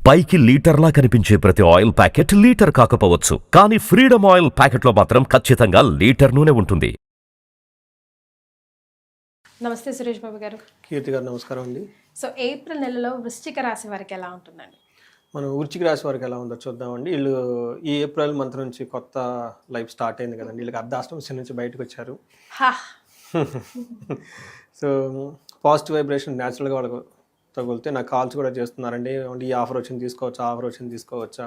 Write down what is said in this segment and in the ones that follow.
పైకి లీటర్లా కనిపించే ప్రతి ఆయిల్ ప్యాకెట్ లీటర్ కాకపోవచ్చు, కానీ ఫ్రీడమ్ ఆయిల్ ప్యాకెట్లో మాత్రం ఖచ్చితంగా లీటర్ నూనె ఉంటుంది. నమస్తే సురేష్ బాబు గారు. కీర్తి గారు నమస్కారం అండి. సో ఏప్రిల్ నెలలో వృశ్చిక రాశి వారికి ఎలా ఉంటుందండి? మనం వృశ్చిక రాశి వారికి ఎలా ఉందో చూద్దామండి. వీళ్ళు ఈ ఏప్రిల్ మంత్ నుంచి కొత్త లైఫ్ స్టార్ట్ అయింది కదండి. వీళ్ళకి అర్ధాష్టమ శని నుంచి బయటకు వచ్చారు. సో పాజిటివ్ వైబ్రేషన్ న్యాచురల్గా వాళ్ళకు తగులితే నాకు కాల్స్ కూడా చేస్తున్నారండి. ఈ ఆఫర్ వచ్చింది తీసుకోవచ్చా, ఆఫర్ వచ్చింది తీసుకోవచ్చా.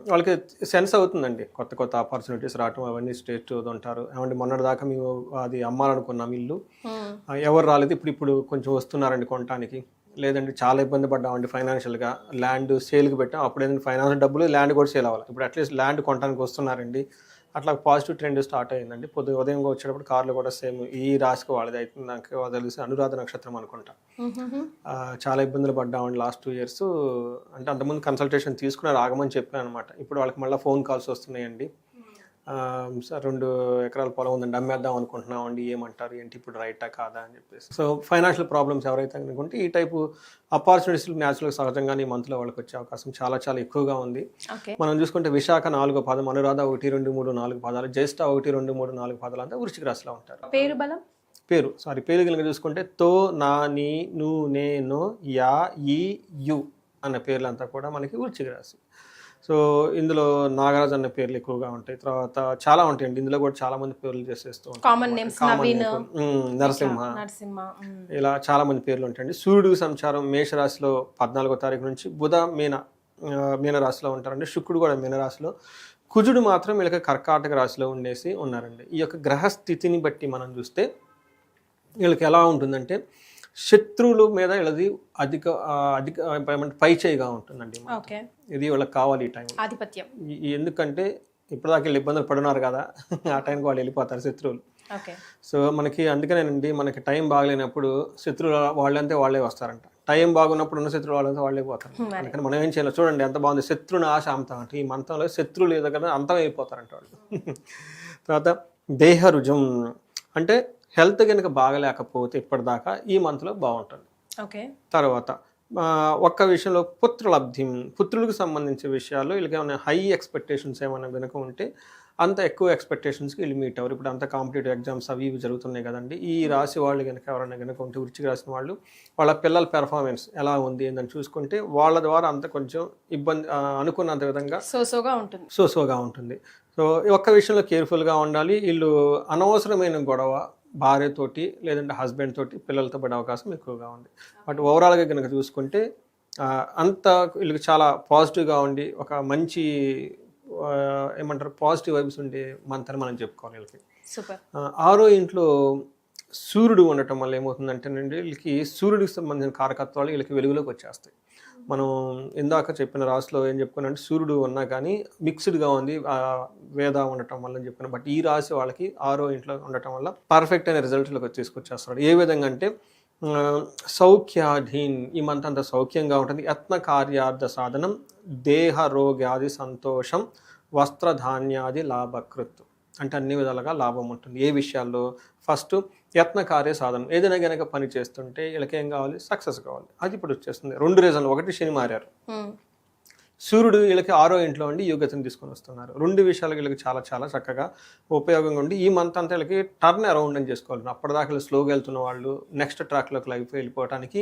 వాళ్ళకి సెన్స్ అవుతుందండి కొత్త కొత్త ఆపర్చునిటీస్ రావటం, అవన్నీ స్టేట్ ఉంటారు. ఏమంటే మొన్నటిదాకా మేము అది అమ్మాలనుకున్నాం ఇల్లు, ఎవరు రాలేదు, ఇప్పుడు కొంచెం వస్తున్నారండి కొనడానికి. లేదంటే చాలా ఇబ్బంది పడ్డామండి ఫైనాన్షియల్గా, ల్యాండ్ సేల్కి పెట్టాం, అప్పుడు ఏంటంటే ఫైనాన్షియల్ డబ్బులు ల్యాండ్ కూడా సేల్ అవ్వాలి, ఇప్పుడు అట్లీస్ట్ ల్యాండ్ కొనడానికి వస్తున్నారండి. అట్లా పాజిటివ్ ట్రెండ్ స్టార్ట్ అయ్యిందండి. ఉదయం వచ్చేటప్పుడు కార్లు కూడా సేమ్ ఈ రాశికి వాళ్ళది అయితే నాకు తెలిసి అనురాధ నక్షత్రం అనుకుంటా. చాలా ఇబ్బందులు పడ్డామండి లాస్ట్ 2 years. అంటే అంతకుముందు కన్సల్టేషన్ తీసుకున్నారు, ఆగమని చెప్పాను అనమాట. ఇప్పుడు వాళ్ళకి మళ్ళీ ఫోన్ కాల్స్ వస్తున్నాయండి. సార్ 2 ఎకరాల పొలం ఉందండి, అమ్మేద్దాం అనుకుంటున్నాం అండి, ఏమంటారు ఏంటి, ఇప్పుడు రైటా కాదా అని చెప్పేసి. సో ఫైనాన్షియల్ ప్రాబ్లమ్స్ ఎవరైతే అనుకుంటే ఈ టైపు ఆపర్చునిటీస్ న్యాచురల్గా సహజంగానే ఈ మంత్లో వాళ్ళకి వచ్చే అవకాశం చాలా చాలా ఎక్కువగా ఉంది. మనం చూసుకుంటే విశాఖ 4వ పాదం, అనురాధ 1, 2, 3, 4 పాదాలు, జ్యేష్ఠ 1, 2, 3, 4 పాదాలు అంతా వృశ్చిక రాశిలో ఉంటారు. పేరు కనుక చూసుకుంటే తో, నా, నీ, ను, నే, నో, యా, ఈ, యు అన్న పేర్లంతా కూడా మనకి వృశ్చిక రాశి. సో ఇందులో నాగరాజ్ అన్న పేర్లు ఎక్కువగా ఉంటాయి. తర్వాత చాలా ఉంటాయండి, ఇందులో కూడా చాలా మంది పేర్లు చేసేస్తూ ఉంటారు. నరసింహ, ఇలా చాలా మంది పేర్లు ఉంటాయండి. సూర్యుడికి సంచారం మేషరాశిలో 14వ తారీఖు నుంచి, బుధ మీనరాశిలో ఉంటారండి, శుక్రుడు కూడా మీనరాశిలో, కుజుడు మాత్రం వీళ్ళకి కర్కాటక రాశిలో ఉన్నారండి. ఈ యొక్క గ్రహస్థితిని బట్టి మనం చూస్తే వీళ్ళకి ఎలా ఉంటుందంటే శత్రువుల మీద వీళ్ళది అధిక పైచేయిగా ఉంటుందండి. ఇది వీళ్ళకి కావాలి ఈ టైం ఆధిపత్యం. ఎందుకంటే ఇప్పటిదాకా వీళ్ళు ఇబ్బందులు పడున్నారు కదా, ఆ టైంకి వాళ్ళు వెళ్ళిపోతారు శత్రువులు. సో మనకి అందుకనేనండి, మనకి టైం బాగలేనప్పుడు శత్రువులు వాళ్ళంతే వాళ్ళే వస్తారంట, టైం బాగున్నప్పుడు ఉన్న శత్రువులు వాళ్ళంతా వాళ్ళే పోతారు. అందుకని మనం ఏం చేయాలి చూడండి, ఎంత బాగుంది, శత్రుని ఆశ అంతం అంటే ఈ మంత్రంలో శత్రువులు ఏదో అంతం అయిపోతారంట వాళ్ళు. తర్వాత దేహరుజం అంటే హెల్త్ కనుక బాగలేకపోతే ఇప్పటిదాకా ఈ మంత్లో బాగుంటుంది. తర్వాత ఒక్క విషయంలో పుత్రులకు సంబంధించిన విషయాల్లో వీళ్ళకి ఏమైనా హై ఎక్స్పెక్టేషన్స్ ఏమైనా కనుక ఉంటే అంత ఎక్కువ ఎక్స్పెక్టేషన్స్కి వీళ్ళు మీట్ అవ్వరు. ఇప్పుడు అంత కాంపిటేటివ్ ఎగ్జామ్స్ అవి ఇవి జరుగుతున్నాయి కదండి. ఈ రాశి వాళ్ళు కనుక ఎవరైనా కనుక ఉంటే వృశ్చిక రాసిన వాళ్ళు, వాళ్ళ పిల్లల పెర్ఫార్మెన్స్ ఎలా ఉంది అని చూసుకుంటే వాళ్ళ ద్వారా అంత కొంచెం ఇబ్బంది అనుకున్నంత విధంగా సోసోగా ఉంటుంది. సో ఒక్క విషయంలో కేర్ఫుల్గా ఉండాలి. వీళ్ళు అనవసరమైన గొడవ భార్యతోటి లేదంటే హస్బెండ్ తోటి పిల్లలతో పడే అవకాశం ఎక్కువగా ఉంది. బట్ ఓవరాల్గా కనుక చూసుకుంటే అంత వీళ్ళకి చాలా పాజిటివ్గా ఉండి ఒక మంచి ఏమంటారు పాజిటివ్ వైబ్స్ ఉండే మంత్ అని మనం చెప్పుకోవాలి. వీళ్ళకి 6వ ఇంట్లో సూర్యుడు ఉండటం వల్ల ఏమవుతుందంటేనండి, వీళ్ళకి సూర్యుడికి సంబంధించిన కారకత్వాలు వీళ్ళకి వెలుగులోకి వచ్చేస్తాయి. మనం ఇందాక చెప్పిన రాశిలో ఏం చెప్పుకున్నాం, సూర్యుడు ఉన్నా కానీ మిక్స్డ్గా ఉంది వేద ఉండటం వల్ల అని చెప్పిన. బట్ ఈ రాశి వాళ్ళకి 6వ ఇంట్లో ఉండటం వల్ల పర్ఫెక్ట్ అయిన రిజల్ట్లకు తీసుకొచ్చేస్తున్నాడు. ఏ విధంగా అంటే సౌఖ్యాధీన్, ఈ మంత్ అంతా సౌఖ్యంగా ఉంటుంది. యత్న కార్యార్థ సాధనం, దేహ రోగ్యాది సంతోషం, వస్త్రధాన్యాది లాభకృత్ అంటే అన్ని విధాలుగా లాభం ఉంటుంది. ఏ విషయాల్లో? ఫస్ట్ యత్న కార్య సాధనం, ఏదైనా కనుక పని చేస్తుంటే వీళ్ళకి ఏం కావాలి, సక్సెస్ కావాలి. అది ఇప్పుడు వచ్చేస్తుంది. 2 రీజన్లు, ఒకటి శని మారారు, సూర్యుడు వీళ్ళకి 6వ ఇంట్లో ఉండి యోగ్యతను తీసుకొని వస్తున్నారు. 2 విషయాలు వీళ్ళకి చాలా చాలా చక్కగా ఉపయోగంగా ఉండి ఈ మంత్ అంతా వీళ్ళకి టర్న్ అరౌండ్ అని చేసుకోవాలి. అప్పటిదాకా వీళ్ళు స్లోగా వెళ్తున్న వాళ్ళు నెక్స్ట్ ట్రాక్లోకి లైఫ్ వెళ్ళిపోవడానికి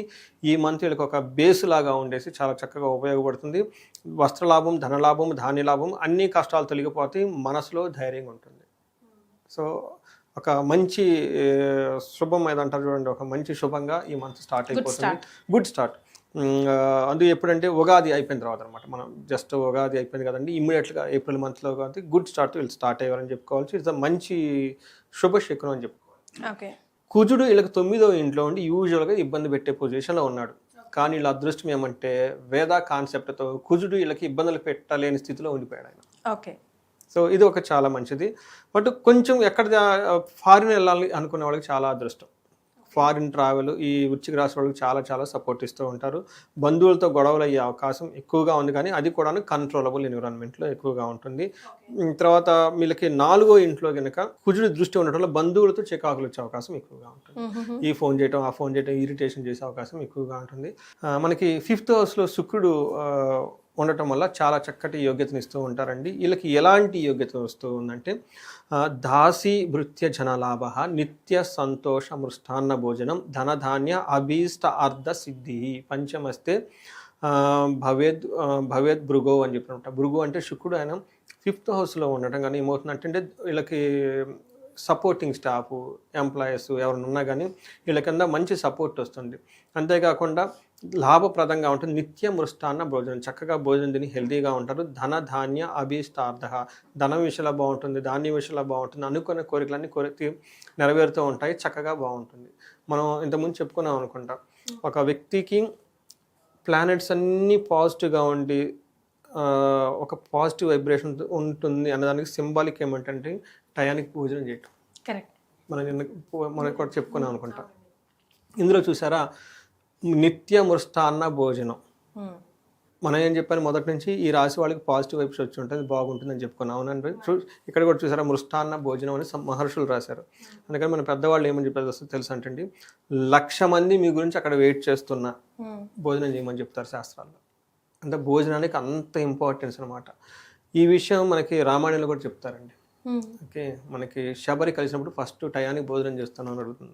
ఈ మంత్ వీళ్ళకి ఒక బేస్ లాగా ఉండేసి చాలా చక్కగా ఉపయోగపడుతుంది. వస్త్రలాభం, ధనలాభం, ధాన్యలాభం, అన్ని కష్టాలు తొలగిపోతాయి, మనసులో ధైర్యంగా ఉంటుంది. సో ఒక మంచి శుభం ఏదంటారు చూడండి, ఒక మంచి శుభంగా ఈ మంత్ స్టార్ట్ అయిపోతుంది. Good start. అది ఎప్పుడంటే ఉగాది అయిపోయిన తర్వాత అనమాట. మనం జస్ట్ ఉగాది అయిపోయింది కదండి, ఇమ్మీడియట్గా ఏప్రిల్ మంత్లో కాబట్టి గుడ్ స్టార్ట్ వీళ్ళు స్టార్ట్ అయ్యారని చెప్పుకోవచ్చు. ఇట్స్ మంచి శుభశకునం అని చెప్పుకోవాలి. కుజుడు వీళ్ళకి 9వ ఇంట్లో ఉండి యూజువల్గా ఇబ్బంది పెట్టే పొజిషన్లో ఉన్నాడు. కానీ వీళ్ళ అదృష్టం ఏమంటే వేద కాన్సెప్ట్తో కుజుడు వీళ్ళకి ఇబ్బందులు పెట్టలేని స్థితిలో ఉండిపోయాడు ఆయన. సో ఇది ఒక చాలా మంచిది. బట్ కొంచెం ఎక్కడ ఫారిన్ వెళ్ళాలి అనుకునే వాళ్ళకి చాలా అదృష్టం. ఫారిన్ ట్రావెల్ ఈ వృశ్చిక రాశి వాళ్ళకి చాలా చాలా సపోర్ట్ ఇస్తూ ఉంటారు. బంధువులతో గొడవలు అయ్యే అవకాశం ఎక్కువగా ఉంది, కానీ అది కూడా కంట్రోలబుల్ ఎన్విరాన్మెంట్లో ఎక్కువగా ఉంటుంది. తర్వాత వీళ్ళకి 4వ ఇంట్లో కనుక కుజుడి దృష్టి ఉండటం వల్ల బంధువులతో చికాకులు వచ్చే అవకాశం ఎక్కువగా ఉంటుంది. ఈ ఫోన్ చేయటం, ఆ ఫోన్ చేయటం, ఇరిటేషన్ చేసే అవకాశం ఎక్కువగా ఉంటుంది. మనకి 5th హౌస్లో శుక్రుడు ఉండటం వల్ల చాలా చక్కటి యోగ్యతను ఇస్తూ ఉంటారండి. వీళ్ళకి ఎలాంటి యోగ్యత వస్తూ ఉందంటే దాసి భృత్య జనలాభ, నిత్య సంతోష మృష్టాన్న భోజనం, ధనధాన్య అభీష్ట అర్ధ సిద్ధి, పంచమస్తే భవేద్ భృగో అని చెప్పినట్టు. భృగు అంటే శుక్రుడు, ఆయన 5th హౌస్లో ఉండటం కానీ ఏమవుతుందంటే వీళ్ళకి సపోర్టింగ్ స్టాఫ్, ఎంప్లాయీస్ ఎవరైనా ఉన్నా కానీ వీళ్ళ కింద మంచి సపోర్ట్ వస్తుంది. అంతేకాకుండా లాభప్రదంగా ఉంటుంది. నిత్య మృష్టాన్న భోజనం, చక్కగా భోజనం తిని హెల్తీగా ఉంటారు. ధన ధాన్య అభీష్టార్థ, ధనం విషయంలో బాగుంటుంది, ధాన్యం విషయంలో బాగుంటుంది, అనుకున్న కోరికలన్నీ నెరవేరుతూ ఉంటాయి, చక్కగా బాగుంటుంది. మనం ఇంతకుముందు చెప్పుకున్నాం అనుకుంటా, ఒక వ్యక్తికి ప్లానెట్స్ అన్నీ పాజిటివ్గా ఉండి ఒక పాజిటివ్ వైబ్రేషన్ ఉంటుంది అన్నదానికి సింబాలిక్ ఏమంటే టయానికి భోజనం చేయటం. కరెక్ట్. మనం కూడా చెప్పుకున్నాం అనుకుంటా. ఇందులో చూసారా నిత్య మృష్టాన్న భోజనం. మనం ఏం చెప్పాను మొదటి నుంచి, ఈ రాశి వాళ్ళకి పాజిటివ్ వైబ్స్ వచ్చి ఉంటుంది, బాగుంటుందని చెప్పుకున్నాం. అవునండి. ఇక్కడ కూడా చూసారా మృష్టాన్న భోజనం అని మహర్షులు రాశారు. అందుకని మన పెద్దవాళ్ళు ఏమని చెప్పారు తెలుసు అంటే 1,00,000 మంది మీ గురించి అక్కడ వెయిట్ చేస్తున్నా భోజనం చేయమని చెప్తారు శాస్త్రాల్లో. అంటే భోజనానికి అంత ఇంపార్టెన్స్ అనమాట. ఈ విషయం మనకి రామాయణంలో కూడా చెప్తారండి. ఓకే, మనకి శబరి కలిసినప్పుడు ఫస్ట్ టయానికి భోజనం చేస్తాను అని అడుగుతుంది.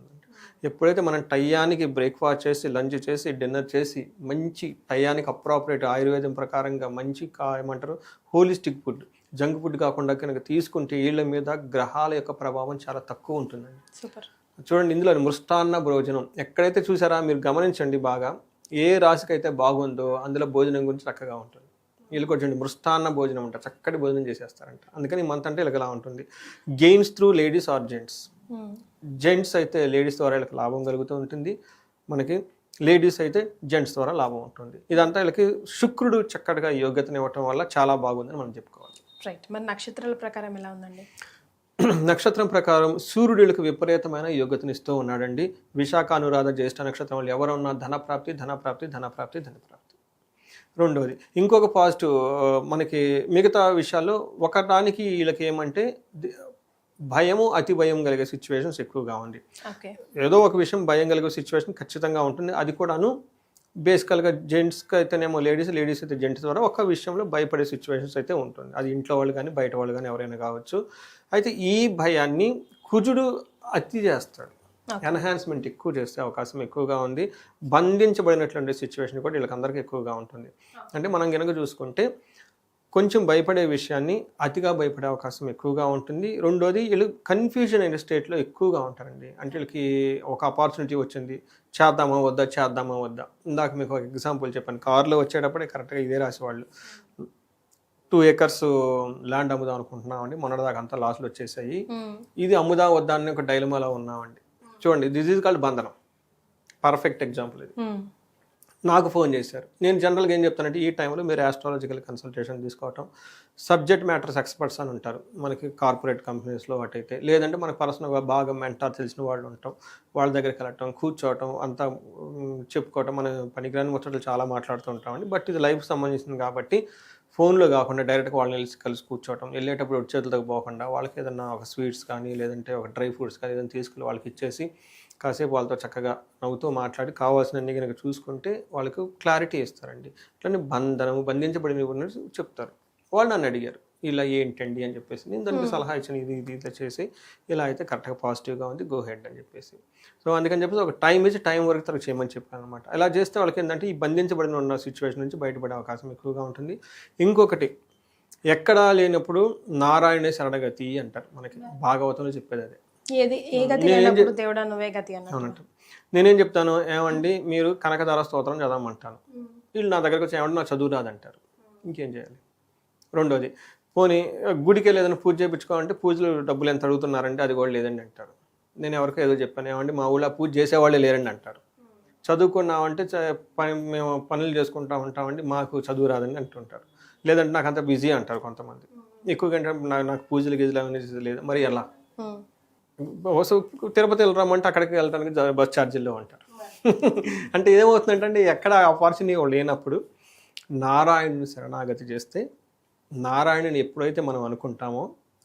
ఎప్పుడైతే మనం టయానికి బ్రేక్ఫాస్ట్ చేసి, లంచ్ చేసి, డిన్నర్ చేసి, మంచి టయానికి అప్రాపరేట్ ఆయుర్వేదం ప్రకారంగా మంచి ఏమంటారు హోలిస్టిక్ ఫుడ్, జంక్ ఫుడ్ కాకుండా కనుక తీసుకుంటే వీళ్ళ మీద గ్రహాల యొక్క ప్రభావం చాలా తక్కువ ఉంటుందండి. సూపర్. చూడండి, ఇందులో మృష్టాన్న భోజనం ఎక్కడైతే చూసారా మీరు గమనించండి బాగా, ఏ రాశికి అయితే బాగుందో అందులో భోజనం గురించి చక్కగా ఉంటుంది. వీళ్ళు కూడా చూడండి మృష్టాన్న భోజనం అంట, చక్కటి భోజనం చేసేస్తారంట. అందుకని మంత్ అంటే వీళ్ళకి ఎలా ఉంటుంది. Gains through ladies are gents. Gents అయితే లేడీస్ ద్వారా వీళ్ళకి లాభం కలుగుతూ ఉంటుంది, మనకి లేడీస్ అయితే జెంట్స్ ద్వారా లాభం ఉంటుంది. ఇదంతా వీళ్ళకి శుక్రుడు చక్కటిగా యోగ్యతను ఇవ్వటం వల్ల చాలా బాగుందని మనం చెప్పుకోవాలి. రైట్. మరి నక్షత్రాల ప్రకారం ఎలా ఉందండి? నక్షత్రం ప్రకారం సూర్యుడు వీళ్ళకి విపరీతమైన యోగ్యతను ఇస్తూ ఉన్నాడండి. విశాఖ, అనురాధ, జ్యేష్ఠ నక్షత్రం వాళ్ళు ఎవరున్నా ధనప్రాప్తి, ధనప్రాప్తి, ధనప్రాప్తి, ధనప్రాప్తి. రెండోది ఇంకొక పాజిటివ్ మనకి మిగతా విషయాల్లో ఒకదానికి వీళ్ళకి ఏమంటే భయము, అతి భయం కలిగే సిచ్యువేషన్స్ ఎక్కువగా ఉంది. ఏదో ఒక విషయం భయం కలిగే సిచ్యువేషన్ ఖచ్చితంగా ఉంటుంది. అది కూడాను బేసికల్గా జెంట్స్కి అయితేనేమో లేడీస్ అయితే జెంట్స్ ద్వారా ఒక విషయంలో భయపడే సిచ్యువేషన్స్ అయితే ఉంటుంది. అది ఇంట్లో వాళ్ళు కానీ బయట వాళ్ళు కానీ ఎవరైనా కావచ్చు. అయితే ఈ భయాన్ని కుజుడు అతి చేస్తాడు, ఎన్హాన్స్మెంట్ ఎక్కువ చేసే అవకాశం ఎక్కువగా ఉంది. బంధించబడినటువంటి సిచ్యువేషన్ కూడా వీళ్ళకందరికీ ఎక్కువగా ఉంటుంది. అంటే మనం కనుక చూసుకుంటే కొంచెం భయపడే విషయాన్ని అతిగా భయపడే అవకాశం ఎక్కువగా ఉంటుంది. రెండోది వీళ్ళు కన్ఫ్యూజన్ అయిన స్టేట్లో ఎక్కువగా ఉంటారండి. అంటే వీళ్ళకి ఒక ఆపర్చునిటీ వచ్చింది, చేద్దామా వద్దా. ఇందాక మీకు ఒక ఎగ్జాంపుల్ చెప్పాను, కారులో వచ్చేటప్పుడే కరెక్ట్గా ఇదే రాసి వాళ్ళు 2 acres ల్యాండ్ అమ్ముదాం అనుకుంటున్నామండి, మొన్నటిదాకా అంతా లాస్లు వచ్చేసాయి, ఇది అమ్ముదా వద్దా అని ఒక డైలమాలో ఉన్నామండి. చూడండి, దిస్ ఈజ్ కాల్డ్ బంధనం. పర్ఫెక్ట్ ఎగ్జాంపుల్ ఇది. నాకు ఫోన్ చేశారు. నేను జనరల్గా ఏం చెప్తానంటే ఈ టైంలో మీరు ఆస్ట్రాలజికల్ కన్సల్టేషన్ తీసుకోవటం, సబ్జెక్ట్ మ్యాటర్స్ ఎక్స్పర్ట్స్ అని ఉంటారు మనకి కార్పొరేట్ కంపెనీస్లో వాటైతే, లేదంటే మనకు పర్సనల్గా బాగా మెంటార్ తెలిసిన వాళ్ళు ఉంటాం, వాళ్ళ దగ్గరికి వెళ్ళటం, కూర్చోవటం, అంతా చెప్పుకోవటం, మన పనికిరాని ముచ్చట్లు చాలా మాట్లాడుతూ ఉంటామండి. బట్ ఇది లైఫ్కి సంబంధించింది కాబట్టి ఫోన్లో కాకుండా డైరెక్ట్గా వాళ్ళని కలిసి కూర్చోవటం, వెళ్ళేటప్పుడు చేతులకు పోకుండా వాళ్ళకి ఏదన్నా ఒక స్వీట్స్ కానీ లేదంటే ఒక డ్రై ఫ్రూట్స్ కానీ ఏదైనా తీసుకెళ్ళి వాళ్ళకి ఇచ్చేసి కాసేపు వాళ్ళతో చక్కగా నవ్వుతూ మాట్లాడి కావాల్సినన్ని కనుక చూసుకుంటే వాళ్ళకు క్లారిటీ ఇస్తారండి. అట్లనే బంధించబడిన చెప్తారు. వాళ్ళు నన్ను అడిగారు ఇలా ఏంటండి అని చెప్పేసి, నేను దానికి సలహా ఇచ్చాను, ఇది ఇట్లా చేసి ఇలా అయితే కరెక్ట్గా పాజిటివ్గా ఉంది, గో హెడ్ అని చెప్పేసి. సో అందుకని చెప్పేసి ఒక టైం ఇచ్చి టైం వరకు తనకు చేయమని చెప్పాను అనమాట. ఇలా చేస్తే వాళ్ళకి ఏంటంటే ఈ బంధించబడిన ఉన్న సిచ్యువేషన్ నుంచి బయటపడే అవకాశం ఎక్కువగా ఉంటుంది. ఇంకొకటి, ఎక్కడా లేనప్పుడు నారాయణే శరణగతి అంటారు, మనకి భాగవతంలో చెప్పేది అదే. అవునంట. నేనేం చెప్తాను, ఏమండి మీరు కనకదార స్తోత్రం చదవమంటాను, వీళ్ళు నా దగ్గరకు వచ్చి ఏమంటే నాకు చదువు రాదంటారు, ఇంకేం చేయాలి? రెండోది, పోనీ గుడికి వెళ్ళి ఏదైనా పూజ చేయించుకోవాలంటే పూజలు డబ్బులు ఎంత అడుగుతున్నారంటే అది కూడా లేదండి అంటారు. నేను ఎవరికో ఏదో చెప్పాను, ఏమండి మా ఊళ్ళో పూజ చేసేవాళ్ళే లేరండి అంటారు. చదువుకున్నామంటే మేము పనులు చేసుకుంటా ఉంటామండి, మాకు చదువు రాదండి అంటుంటారు. లేదంటే నాకు అంత బిజీ అంటారు కొంతమంది. ఎక్కువగా అంటే నాకు పూజలు గిజలు అనేది లేదు. మరి ఎలా? బస్సు తిరుపతి వెళ్ళరామంటే అక్కడికి వెళ్ళడానికి బస్ ఛార్జీల్లో ఉంటారు. అంటే ఏమవుతుందంటే ఎక్కడ ఆపర్చునిటీ లేనప్పుడు నారాయణుని శరణాగతి చేస్తే, నారాయణుని ఎప్పుడైతే మనం అనుకుంటామో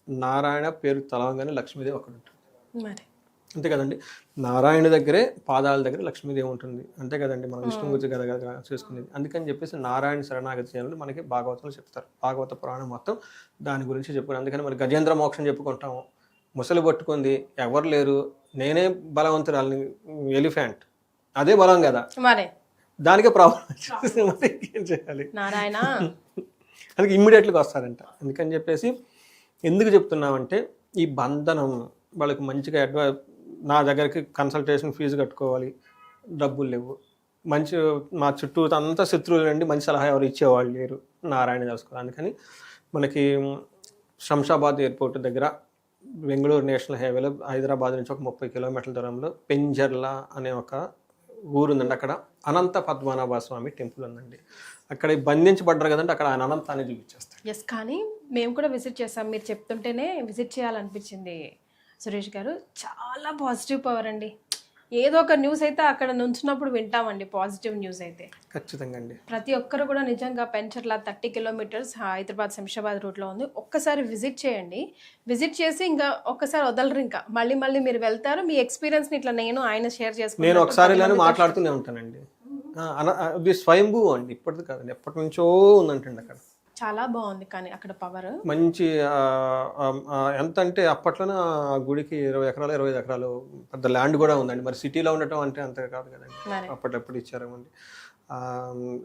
నారాయణ పేరు తలవంగానే లక్ష్మీదేవి అక్కడ ఉంటుంది. మరి అంతే కదండి, నారాయణ దగ్గరే పాదాల దగ్గర లక్ష్మీదేవి ఉంటుంది. అంతే కదండి, మనం విష్ణు గురించి కదా చేసుకునేది. అందుకని చెప్పేసి నారాయణ శరణాగతి చేయాలని మనకి భాగవతంలో చెప్తారు. భాగవత పురాణం మొత్తం దాని గురించి చెప్పుకుని, అందుకని మరి గజేంద్ర మోక్షం చెప్పుకుంటాము. ముసలి పట్టుకుంది, ఎవరు లేరు, నేనే బలవంతురాలని, ఎలిఫెంట్ అదే బలం కదా, మరి దానికే ప్రాబ్లం మరి ఏం చేయాలి, నారాయణ అందుకే ఇమ్మీడియట్గా వస్తారంట. అందుకని చెప్పేసి ఎందుకు చెప్తున్నామంటే ఈ బంధనం వాళ్ళకి మంచిగా నా దగ్గరికి కన్సల్టేషన్ ఫీజు కట్టుకోవాలి, డబ్బులు లేవు, మంచి మా చుట్టూ అంతా శత్రువులు అండి, మంచి సలహా ఎవరు ఇచ్చేవాళ్ళు లేరు, నారాయణ తెలుసుకోవాలి. అందుకని మనకి శంషాబాద్ ఎయిర్పోర్ట్ దగ్గర బెంగళూరు నేషనల్ హైవేలో హైదరాబాద్ నుంచి ఒక 30 కిలోమీటర్ల దూరంలో పెంజర్ల అనే ఒక ఊరు ఉందండి. అక్కడ అనంత పద్మనాభ స్వామి టెంపుల్ ఉందండి. అక్కడ బంధించబడ్డారు కదండి, అక్కడ ఆయన అనంతాన్ని చూపించేస్తారు. ఎస్, కానీ మేము కూడా విజిట్ చేసాం. మీరు చెప్తుంటేనే విజిట్ చేయాలనిపించింది సురేష్ గారు. చాలా పాజిటివ్ పవర్ అండి. ఏదో ఒక న్యూస్ అయితే అక్కడ నుంచినప్పుడు వింటామండి, పాజిటివ్ న్యూస్ అయితే ఖచ్చితంగా అండి. ప్రతి ఒక్కరు కూడా నిజంగా పెంచర్ల 30 కిలోమీటర్స్ హైదరాబాద్ శంషాబాద్ రూట్లో ఉంది. ఒక్కసారి విజిట్ చేయండి. విజిట్ చేసి ఇంకా ఒక్కసారి వదలరు, ఇంకా మళ్ళీ మళ్ళీ మీరు వెళ్తారు. మీ ఎక్స్పీరియన్స్ని ఇట్లా ఆయన షేర్ చేసుకుంటాను. నేను ఒకసారి ఇలానే మాట్లాడుతూనే ఉంటానండి. ఇది స్వయంభూ అండి, ఇప్పటిది కాదండి, ఎప్పటి నుంచో ఉందంటండి అక్కడ. చాలా బాగుంది కానీ అక్కడ పవర్ మంచి ఎంత అంటే అప్పట్లోనే ఆ గుడికి 20 ఎకరాలు 25 ఎకరాలు పెద్ద ల్యాండ్ కూడా ఉందండి. మరి సిటీలో ఉండటం అంటే అంతే కాదు కదండి, అప్పట్లో ఇచ్చారేమండి.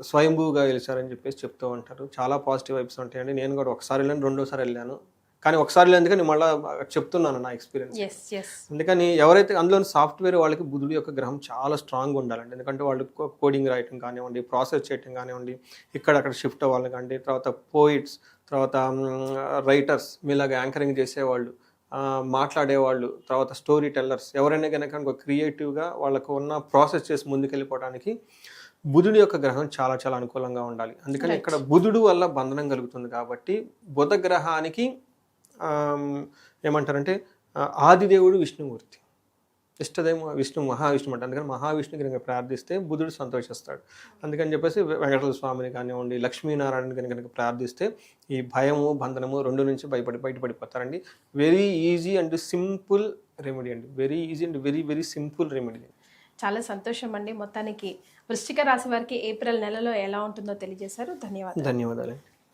స్వయంభూగా గెలిచారని చెప్పేసి చెప్తూ ఉంటారు. చాలా పాజిటివ్ వైబ్స్ ఉంటాయండి. నేను కూడా ఒకసారి వెళ్ళాను, రెండోసారి వెళ్ళాను. కానీ ఒకసారి వెళ్ళేందుకు నేను మళ్ళీ చెప్తున్నాను నా ఎక్స్పీరియన్స్. అందుకని ఎవరైతే అందులో సాఫ్ట్వేర్ వాళ్ళకి బుధుడి యొక్క గ్రహం చాలా స్ట్రాంగ్గా ఉండాలండి. ఎందుకంటే వాళ్ళు కోడింగ్ రాయటం కానివ్వండి, ప్రాసెస్ చేయటం కానివ్వండి, ఇక్కడక్కడ షిఫ్ట్ అవ్వాలి కానివ్వండి, తర్వాత పోయిట్స్, తర్వాత రైటర్స్, మీలాగా యాంకరింగ్ చేసేవాళ్ళు, మాట్లాడేవాళ్ళు, తర్వాత స్టోరీ టెల్లర్స్, ఎవరైనా కనుక క్రియేటివ్గా వాళ్ళకు ఉన్న ప్రాసెస్ చేసి ముందుకెళ్ళిపోవడానికి బుధుడి యొక్క గ్రహం చాలా చాలా అనుకూలంగా ఉండాలి. అందుకని ఇక్కడ బుధుడు వల్ల బంధనం కలుగుతుంది. కాబట్టి బుధ గ్రహానికి ఏమంటారంటే ఆదిదేవుడు విష్ణుమూర్తి, ఇష్టదేమో విష్ణు మహావిష్ణు అంట. అందుకని మహావిష్ణుకి కనుక ప్రార్థిస్తే బుధుడు సంతోషిస్తాడు. అందుకని చెప్పేసి వెంకటేశ్వర స్వామిని కానివ్వండి, లక్ష్మీనారాయణ కనుక ప్రార్థిస్తే ఈ భయము బంధనము రెండు నుంచి బయటపడిపోతారండి. Very easy and simple remedy అండి, very easy and very very simple remedy. చాలా సంతోషం అండి. మొత్తానికి వృశ్చిక రాశి వారికి ఏప్రిల్ నెలలో ఎలా ఉంటుందో తెలియజేశారు. ధన్యవాదాలు.